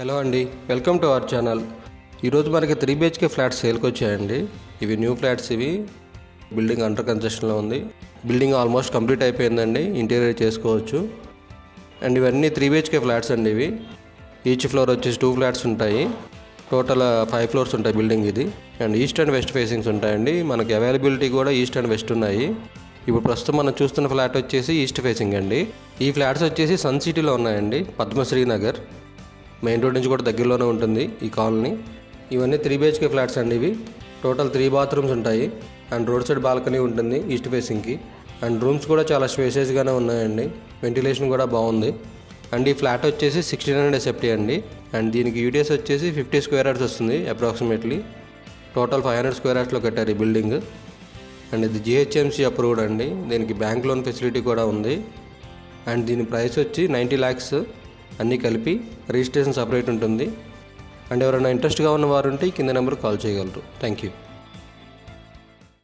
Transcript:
Hello అండి, welcome to our channel. ఈరోజు మనకి 3 BHK ఫ్లాట్స్ సేల్కి వచ్చాయండి. ఇవి న్యూ ఫ్లాట్స్. ఇవి బిల్డింగ్ అండర్ కన్స్ట్రక్షన్లో ఉంది. బిల్డింగ్ ఆల్మోస్ట్ కంప్లీట్ అయిపోయిందండి, ఇంటీరియర్ చేసుకోవచ్చు. అండ్ ఇవన్నీ 3 BHK ఫ్లాట్స్ అండి. ఇవి ఈచ్ ఫ్లోర్ వచ్చేసి 2 ఫ్లాట్స్ ఉంటాయి. టోటల్ 5 ఫ్లోర్స్ ఉంటాయి బిల్డింగ్ ఇది. And east and west facings ఉంటాయండి. మనకి అవైలబిలిటీ కూడా ఈస్ట్ అండ్ వెస్ట్ ఉన్నాయి. ఇప్పుడు ప్రస్తుతం మనం చూస్తున్న ఫ్లాట్ వచ్చేసి ఈస్ట్ ఫేసింగ్ అండి. ఈ ఫ్లాట్స్ వచ్చేసి సన్ సిటీలో ఉన్నాయండి, పద్మశ్రీ నగర్. మెయిన్ రోడ్ నుంచి కూడా దగ్గరలోనే ఉంటుంది ఈ కాలనీ. ఇవన్నీ 3 BHK ఫ్లాట్స్ అండి. ఇవి టోటల్ 3 బాత్రూమ్స్ ఉంటాయి. అండ్ రోడ్ సైడ్ బాల్కనీ ఉంటుంది ఈస్ట్ ఫేసింగ్కి. అండ్ రూమ్స్ కూడా చాలా స్పేషియస్గానే ఉన్నాయండి, వెంటిలేషన్ కూడా బాగుంది. అండ్ ఈ ఫ్లాట్ వచ్చేసి 1600 SFT అండి. అండ్ దీనికి యూడిఎస్ వచ్చేసి 50 స్క్వేర్ యార్డ్స్ వస్తుంది అప్రాక్సిమేట్లీ. టోటల్ 500 స్క్వేర్ యార్డ్స్లో కట్టారు ఈ బిల్డింగ్. అండ్ ఇది GHMC అప్రూవ్డ్ అండి. దీనికి బ్యాంక్ లోన్ ఫెసిలిటీ కూడా ఉంది. అండ్ దీని ప్రైస్ వచ్చి 90 lakhs అన్నీ కలిపి. రిజిస్ట్రేషన్ సపరేట్ ఉంటుంది. అండ్ ఎవరైనా ఇంట్రెస్ట్గా ఉన్న వారు ఉంటే కింద నెంబర్కి కాల్ చేయగలరు. Thank you.